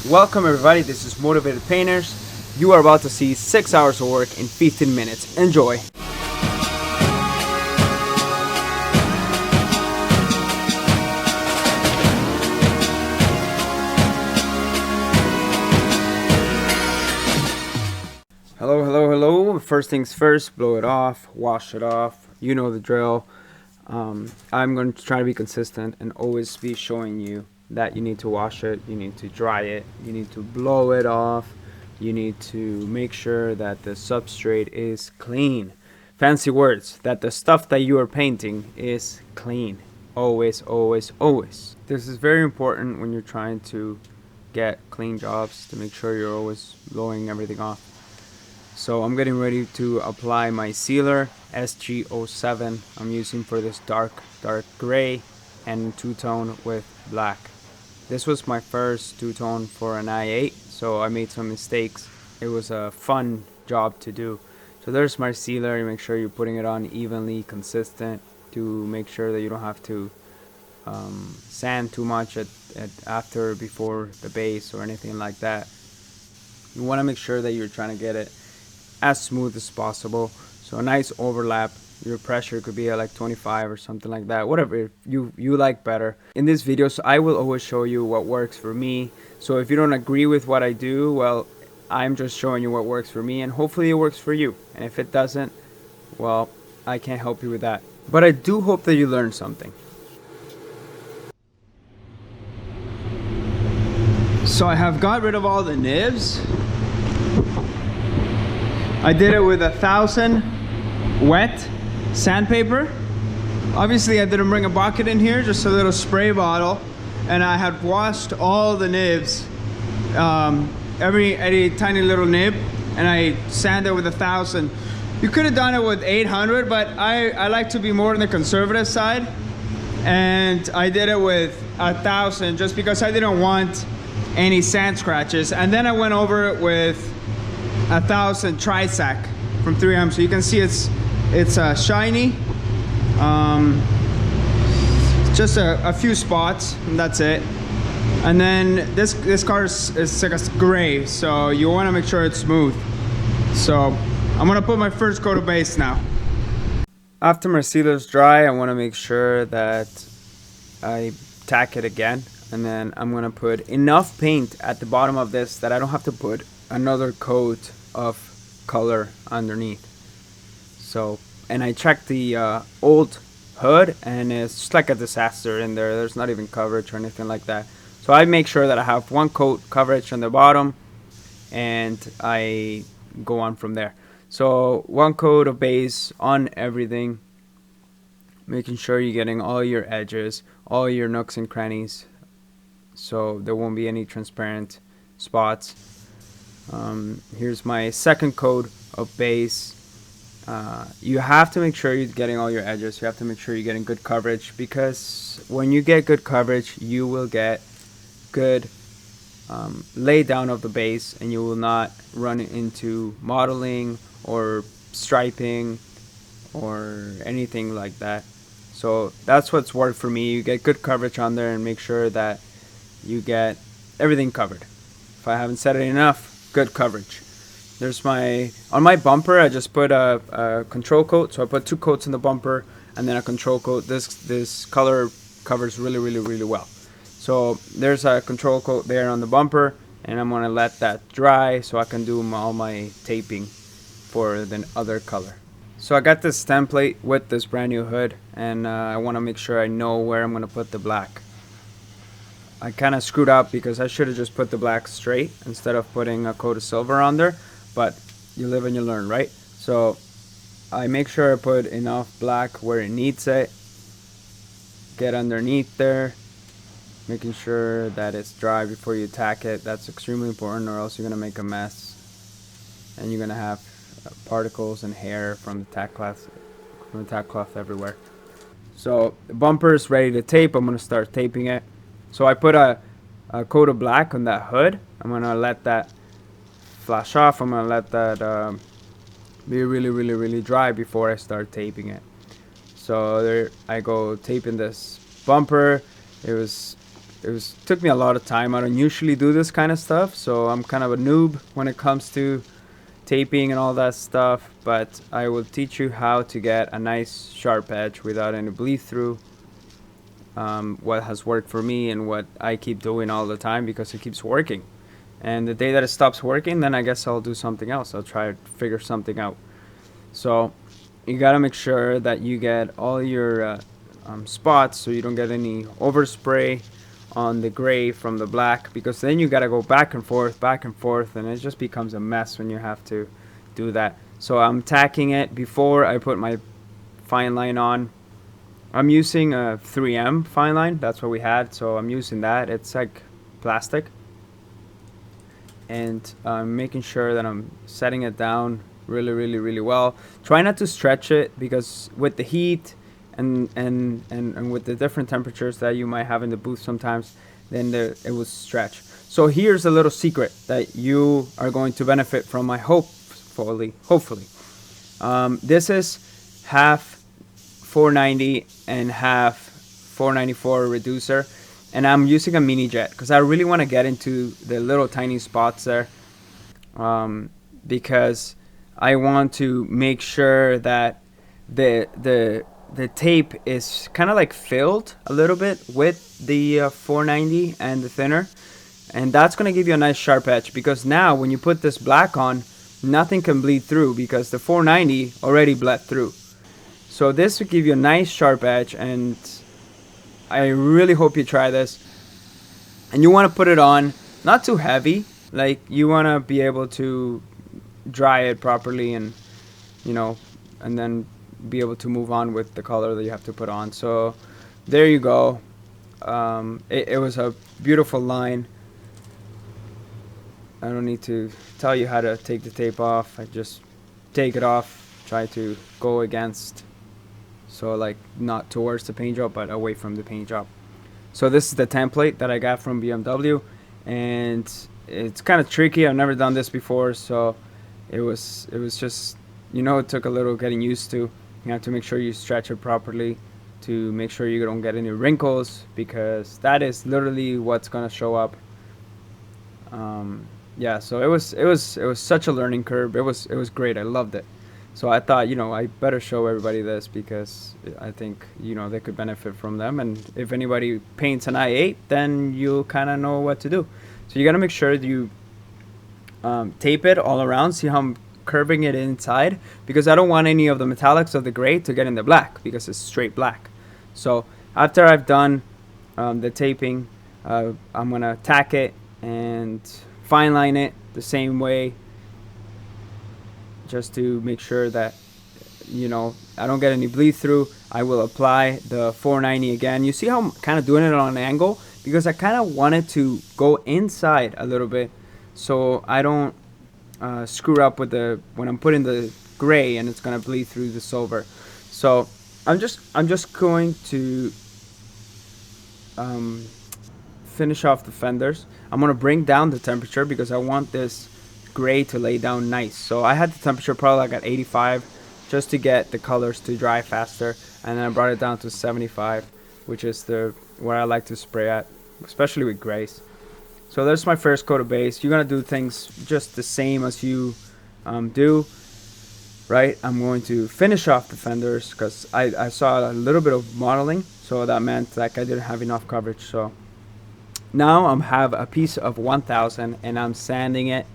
Welcome everybody, this is Motivated Painters. You are about to see 6 hours of work in 15 minutes. Enjoy! Hello. First things first, blow it off, wash it off. You know the drill. I'm going to try to be consistent and always be showing you that you need to wash it, you need to dry it, you need to blow it off, you need to make sure that the substrate is clean. Fancy words, that the stuff that you are painting is clean. Always. This is very important when you're trying to get clean jobs, to make sure you're always blowing everything off. So I'm getting ready to apply my sealer, SG07. I'm using for this dark gray and two-tone with black. This was my first two-tone for an i8, so I made some mistakes. It was a fun job to do. So there's my sealer. You make sure you're putting it on evenly, consistent, to make sure that you don't have to sand too much before the base or anything like that. You want to make sure that you're trying to get it as smooth as possible. So a nice overlap. Your pressure could be at like 25 or something like that, whatever you like better. In this video, so I will always show you what works for me. So if you don't agree with what I do, well, I'm just showing you what works for me, and hopefully it works for you. And if it doesn't, well, I can't help you with that. But I do hope that you learned something. So I have got rid of all the nibs. I did it with 1,000 wet sandpaper. Obviously I didn't bring a bucket in here, just a little spray bottle, and I had washed all the nibs, every tiny little nib, and I sanded with 1,000. You could have done it with 800, but I like to be more on the conservative side, and I did it with 1,000 just because I didn't want any sand scratches. And then I went over it with 1,000 Tri-Sac from 3M, so you can see it's shiny. Just a few spots, and that's it. And then this car is like a gray, so you want to make sure it's smooth. So I'm gonna put my first coat of base now. After my sealer's dry, I want to make sure that I tack it again, and then I'm gonna put enough paint at the bottom of this that I don't have to put another coat of color underneath. So, and I checked the old hood, and it's just like a disaster in there. There's not even coverage or anything like that. So I make sure that I have one coat coverage on the bottom, and I go on from there. So one coat of base on everything, making sure you're getting all your edges, all your nooks and crannies, so there won't be any transparent spots. Here's my second coat of base. You have to make sure you're getting all your edges. You have to make sure you're getting good coverage, because when you get good coverage, you will get good lay down of the base, and you will not run into modeling or striping or anything like that. So that's what's worked for me. You get good coverage on there, and make sure that you get everything covered. If I haven't said it enough, good coverage. There's on my bumper, I just put a control coat. So I put 2 coats in the bumper and then a control coat. This color covers really well. So there's a control coat there on the bumper, and I'm gonna let that dry so I can do all my taping for the other color. So I got this template with this brand new hood, and I want to make sure I know where I'm gonna put the black. I kind of screwed up because I should have just put the black straight instead of putting a coat of silver on there, but you live and you learn, right? So I make sure I put enough black where it needs it, get underneath there, making sure that it's dry before you tack it. That's extremely important, or else you're gonna make a mess, and you're gonna have particles and hair from the tack cloth everywhere. So the bumper is ready to tape. I'm gonna start taping it. So I put a coat of black on that hood. I'm gonna let that flash off. I'm gonna let that be really dry before I start taping it. So there I go, taping this bumper. It was took me a lot of time. I don't usually do this kind of stuff, so I'm kind of a noob when it comes to taping and all that stuff, but I will teach you how to get a nice sharp edge without any bleed through. What has worked for me and what I keep doing all the time because it keeps working. And the day that it stops working, then I guess I'll do something else. I'll try to figure something out. So you gotta make sure that you get all your spots so you don't get any overspray on the gray from the black, because then you got to go back and forth, and it just becomes a mess when you have to do that. So I'm tacking it before I put my fine line on. I'm using a 3M fine line, that's what we had, so I'm using that. It's like plastic, and I'm making sure that I'm setting it down really well. Try not to stretch it, because with the heat and with the different temperatures that you might have in the booth sometimes, then it will stretch. So here's a little secret that you are going to benefit from, hopefully. This is half 490 and half 494 reducer, and I'm using a mini jet because I really want to get into the little tiny spots there, because I want to make sure that the tape is kind of like filled a little bit with the 490 and the thinner, and that's going to give you a nice sharp edge, because now when you put this black on, nothing can bleed through because the 490 already bled through. So this will give you a nice sharp edge, and I really hope you try this. And you want to put it on not too heavy, like you want to be able to dry it properly, and and then be able to move on with the color that you have to put on. So there you go. It was a beautiful line. I don't need to tell you how to take the tape off. I just take it off, try to go against, so like not towards the paint job but away from the paint job. So this is the template that I got from BMW, and it's kind of tricky. I've never done this before, so it was just, it took a little getting used to. You have to make sure you stretch it properly to make sure you don't get any wrinkles, because that is literally what's gonna show up. Yeah, so it was such a learning curve. It was great. I loved it. So I thought, I better show everybody this, because I think, they could benefit from them. And if anybody paints an i8, then you'll kind of know what to do. So you got to make sure that you tape it all around. See how I'm curving it inside, because I don't want any of the metallics of the gray to get in the black, because it's straight black. So after I've done the taping, I'm going to tack it and fine line it the same way, just to make sure that I don't get any bleed through. I will apply the 490 again. You see how I'm kind of doing it on an angle, because I kind of wanted to go inside a little bit so I don't screw up with when I'm putting the gray and it's gonna bleed through the silver. So I'm just going to finish off the fenders. I'm gonna bring down the temperature because I want this gray to lay down nice. So I had the temperature probably like at 85 just to get the colors to dry faster, and then I brought it down to 75, which is where I like to spray at, especially with grays. So there's my first coat of base. You're gonna do things just the same as you do, right? I'm going to finish off the fenders because I saw a little bit of modeling, so that meant like I didn't have enough coverage. So now I have a piece of 1000 and I'm sanding it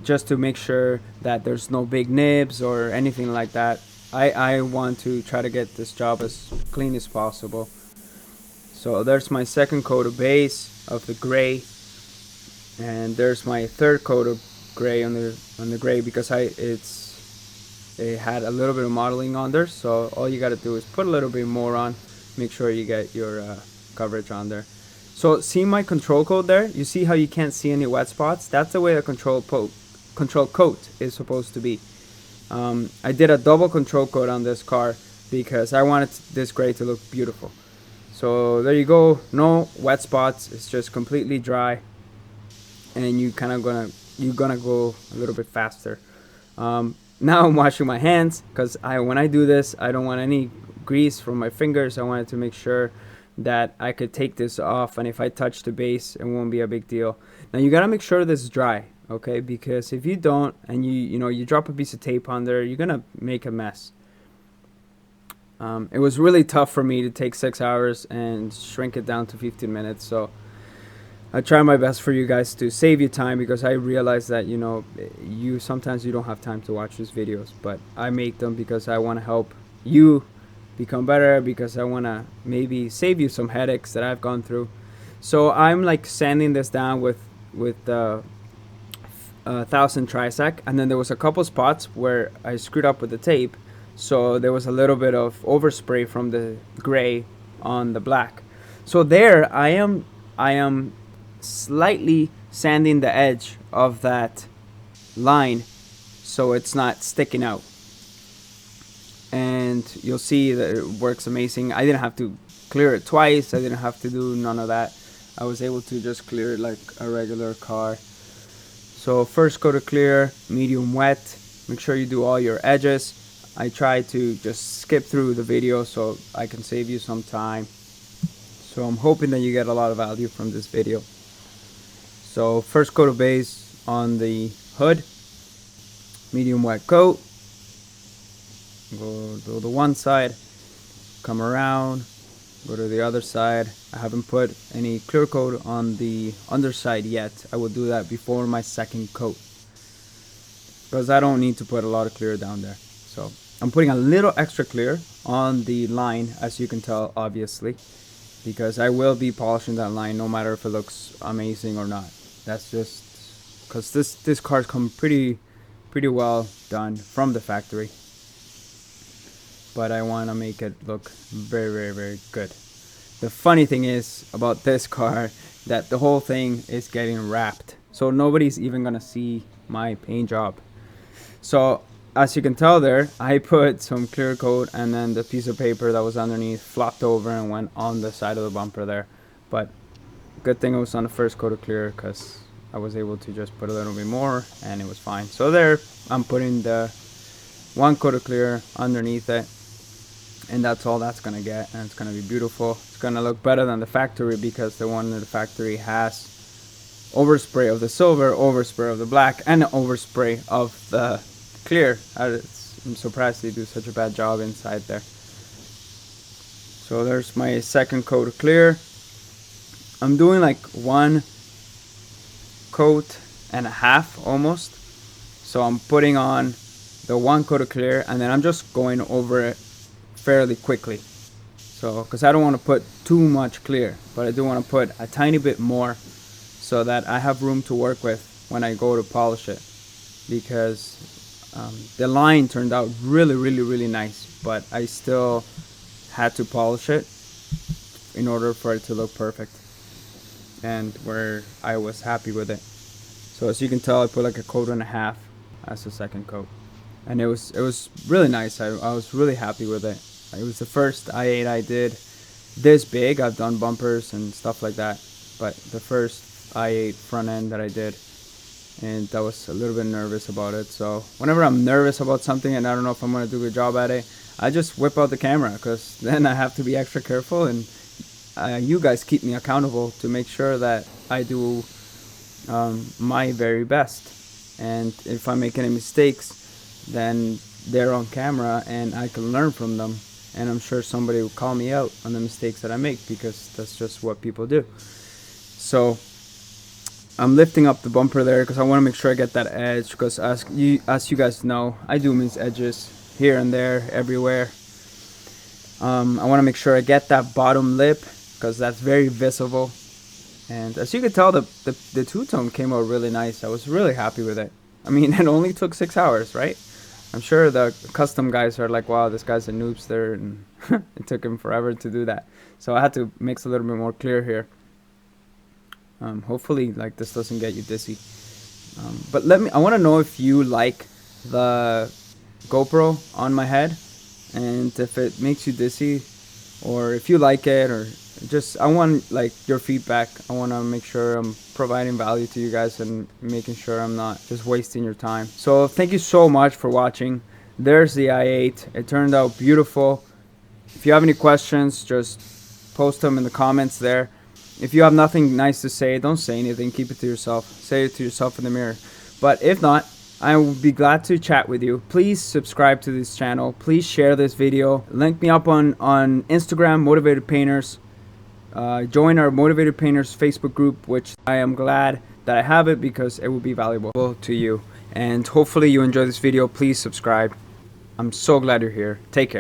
just to make sure that there's no big nibs or anything like that. I want to try to get this job as clean as possible. So there's my second coat of base of the gray, and there's my third coat of gray on the gray, because it had a little bit of modeling on there. So all you got to do is put a little bit more on, make sure you get your coverage on there. So see my control coat there? You see how you can't see any wet spots? That's the way a control coat is supposed to be. I did a double control coat on this car because I wanted this gray to look beautiful. So there you go, no wet spots, it's just completely dry, and you're gonna go a little bit faster. Now I'm washing my hands because when I do this, I don't want any grease from my fingers. I wanted to make sure that I could take this off, and if I touch the base, it won't be a big deal. Now you gotta make sure this is dry, okay? Because if you don't, and you drop a piece of tape on there, you're gonna make a mess. It was really tough for me to take 6 hours and shrink it down to 15 minutes. So I try my best for you guys to save you time, because I realize that sometimes you don't have time to watch these videos, but I make them because I want to help you become better, because I want to maybe save you some headaches that I've gone through. So I'm like sanding this down with 1000 Trisac, and then there was a couple spots where I screwed up with the tape, so there was a little bit of overspray from the gray on the black. So there I am slightly sanding the edge of that line so it's not sticking out, and you'll see that it works amazing. I didn't have to clear it twice. I didn't have to do none of that. I was able to just clear it like a regular car. So first coat of clear, medium wet. Make sure you do all your edges. I try to just skip through the video so I can save you some time. So I'm hoping that you get a lot of value from this video. So first coat of base on the hood, medium wet coat. Go to the one side, come around, go to the other side. I haven't put any clear coat on the underside yet. I will do that before my second coat, because I don't need to put a lot of clear down there. So I'm putting a little extra clear on the line, as you can tell, obviously, because I will be polishing that line no matter if it looks amazing or not. That's just because this car's come pretty well done from the factory, but I want to make it look very good. The funny thing is about this car that the whole thing is getting wrapped, so nobody's even gonna see my paint job. So as you can tell there, I put some clear coat, and then the piece of paper that was underneath flopped over and went on the side of the bumper there. But good thing it was on the first coat of clear, because I was able to just put a little bit more and it was fine. So there, I'm putting the one coat of clear underneath it, and that's all that's gonna get, and it's gonna be beautiful. It's gonna look better than the factory, because the one in the factory has overspray of the silver, overspray of the black, and overspray of the clear. I'm surprised they do such a bad job inside there. So there's my second coat of clear. I'm doing like 1 coat and a half almost. So I'm putting on the 1 coat of clear, and then I'm just going over it fairly quickly. So because I don't want to put too much clear, but I do want to put a tiny bit more so that I have room to work with when I go to polish it, because the line turned out really nice, but I still had to polish it in order for it to look perfect, and where I was happy with it. So as you can tell, I put like a coat and a half as the second coat, and it was really nice. I was really happy with it. It was the first i8 I did this big. I've done bumpers and stuff like that, but the first i8 front end that I did, and I was a little bit nervous about it. So whenever I'm nervous about something and I don't know if I'm going to do a good job at it, I just whip out the camera, because then I have to be extra careful, and you guys keep me accountable to make sure that I do my very best. And if I make any mistakes, then they're on camera and I can learn from them, and I'm sure somebody will call me out on the mistakes that I make, because that's just what people do. So I'm lifting up the bumper there because I want to make sure I get that edge, because as you guys know, I do miss edges here and there, everywhere. I want to make sure I get that bottom lip, because that's very visible. And as you can tell, the two-tone came out really nice. I was really happy with it. I mean, it only took 6 hours, right? I'm sure the custom guys are like, wow, this guy's a noobster, and it took him forever to do that. So I had to mix a little bit more clear here. Hopefully, like, this doesn't get you dizzy. But I want to know if you like the GoPro on my head, and if it makes you dizzy, or if you like it, or just, I want like your feedback. I want to make sure I'm providing value to you guys and making sure I'm not just wasting your time. So thank you so much for watching. There's the i8. It turned out beautiful. If you have any questions, just post them in the comments there. If you have nothing nice to say, don't say anything. Keep it to yourself. Say it to yourself in the mirror. But if not, I will be glad to chat with you. Please subscribe to this channel. Please share this video. Link me up on Instagram, Motivated Painters. Join our Motivated Painters Facebook group, which I am glad that I have it because it will be valuable to you. And hopefully you enjoy this video. Please subscribe. I'm so glad you're here. Take care.